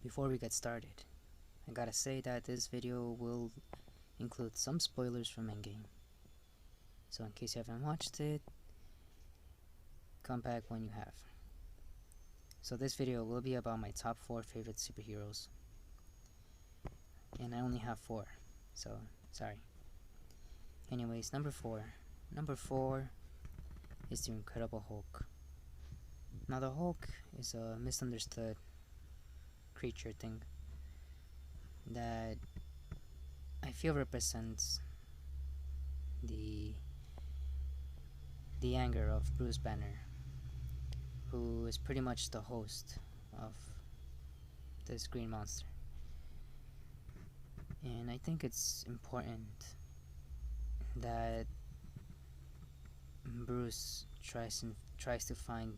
Before we get started, I gotta say that this video will include some spoilers from EndGame. So in case you haven't watched it, come back when you have. So this video will be about my top 4 favorite superheroes. And I only have 4, so sorry. Anyways, number 4. Number 4 is the Incredible Hulk. Now the Hulk is a misunderstood creature thing that I feel represents the anger of Bruce Banner, who is pretty much the host of this green monster. And I think it's important that Bruce tries to find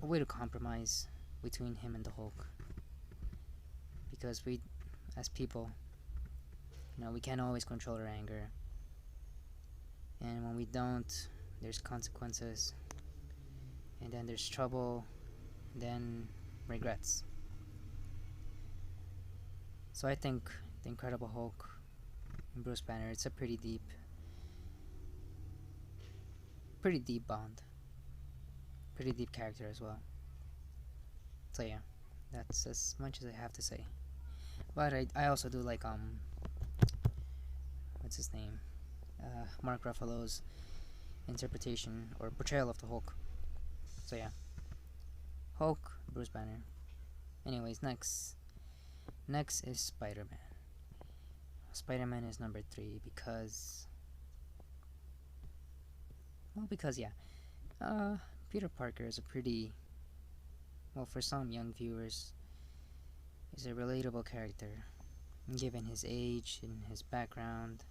a way to compromise between him and the Hulk, because we, as people, we can't always control our anger, and when we don't, there's consequences, and then there's trouble, then regrets. So I think the Incredible Hulk and Bruce Banner, it's a pretty deep bond, pretty deep character as well. So yeah, that's as much as I have to say. But I also do like what's his name, Mark Ruffalo's interpretation or portrayal of the Hulk. So yeah, Hulk, Bruce Banner. Anyways, next is Spider-Man. Spider-Man is number 3 because Peter Parker is a pretty, well, for some young viewers, is a relatable character given his age and his background.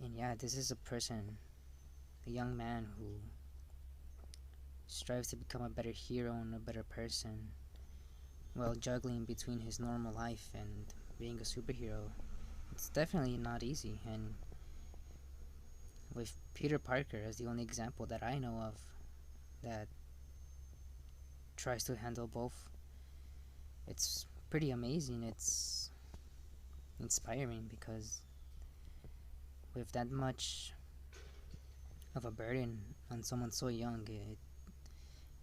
And yeah, this is a young man who strives to become a better hero and a better person while juggling between his normal life and being a superhero. It's definitely not easy, and with Peter Parker as the only example that I know of that tries to handle both, it's pretty amazing. It's inspiring because with that much of a burden on someone so young,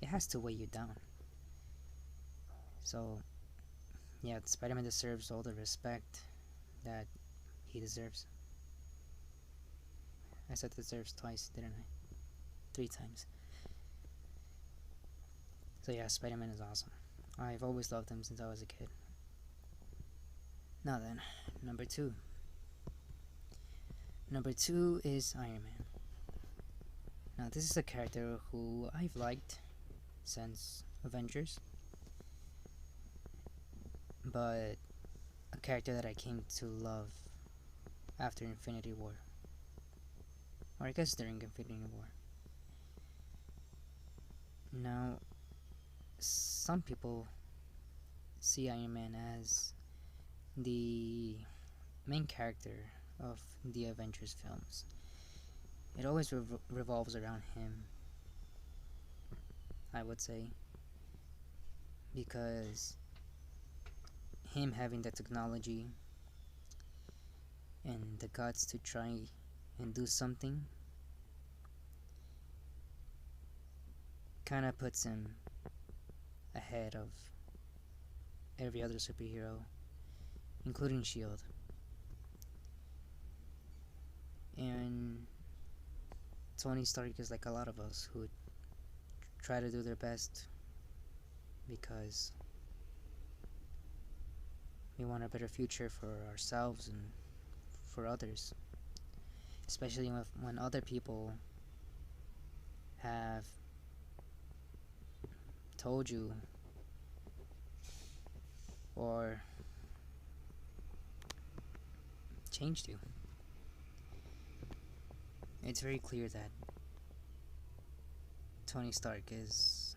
it has to weigh you down. So yeah, Spider-Man deserves all the respect that he deserves. I said deserves twice, didn't I? 3 times. So yeah, Spider-Man is awesome. I've always loved him since I was a kid. Now then, number 2. Number 2 is Iron Man. Now this is a character who I've liked since Avengers, but a character that I came to love after Infinity War, or I guess during Infinity War. Now, some people see Iron Man as the main character of the Avengers films. It always revolves around him, I would say, because him having the technology and the guts to try and do something kinda puts him ahead of every other superhero, including S.H.I.E.L.D. And Tony Stark is like a lot of us who try to do their best because we want a better future for ourselves and for others, especially when other people have told you or changed you. It's very clear that Tony Stark is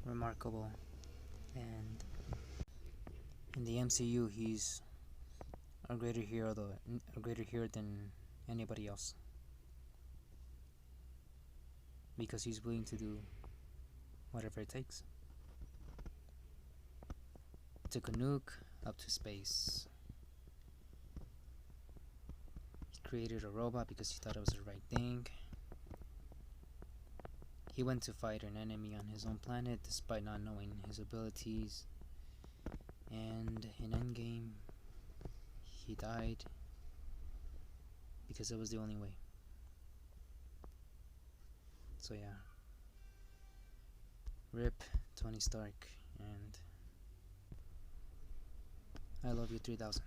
remarkable, and in the MCU he's a greater hero than anybody else. because he's willing to do whatever it takes. Took a nuke up to space. He created a robot because he thought it was the right thing. He went to fight an enemy on his own planet despite not knowing his abilities. And in EndGame, he died because it was the only way. So yeah. RIP Tony Stark, and I love you 3000.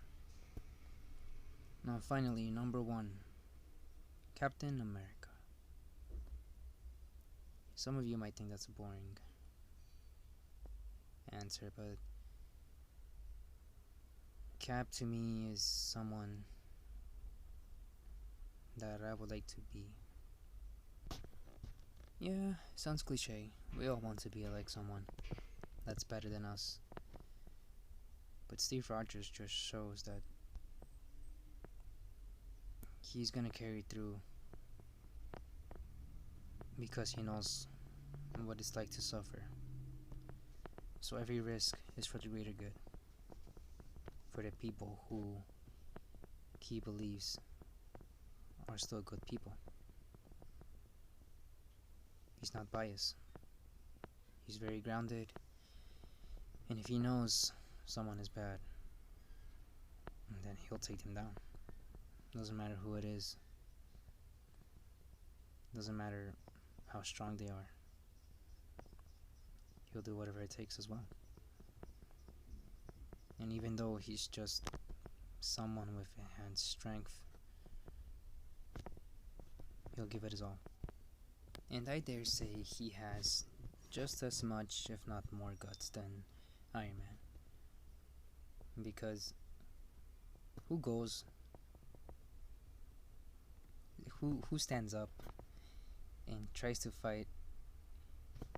Now finally, number 1, Captain America. Some of you might think that's a boring answer, but Cap to me is someone that I would like to be. Yeah, sounds cliche. We all want to be like someone that's better than us. But Steve Rogers just shows that he's gonna carry through because he knows what it's like to suffer. So every risk is for the greater good, for the people who he believes are still good people. He's not biased. He's very grounded, and if he knows someone is bad, then he'll take them down. Doesn't matter who it is. Doesn't matter how strong they are. He'll do whatever it takes as well. And even though he's just someone with enhanced strength, he'll give it his all. And I dare say he has just as much, if not more, guts than Iron Man. Because who stands up and tries to fight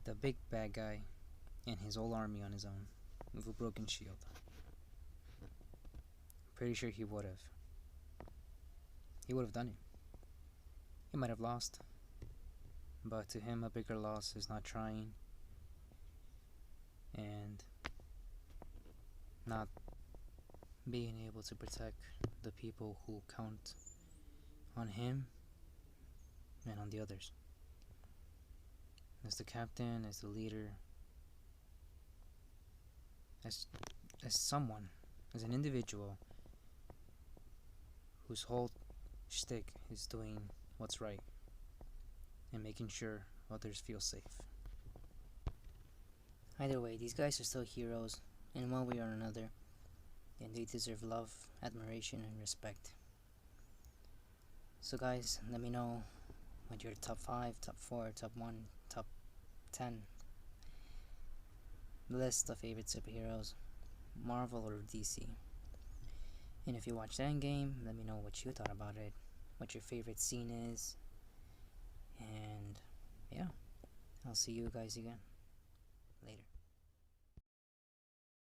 the big bad guy and his whole army on his own with a broken shield? Pretty sure he would have. He would have done it. He might have lost, but to him a bigger loss is not trying and not being able to protect the people who count on him and on the others. As the captain, as the leader, as someone, as an individual whose whole shtick is doing what's right and making sure others feel safe. Either way, these guys are still heroes in one way or another, and they deserve love, admiration, and respect. So guys, let me know what your top 5, top 4, top 1, top 10 list of favorite superheroes, Marvel or DC. And if you watched EndGame, let me know what you thought about it, what your favorite scene is, and yeah, I'll see you guys again later.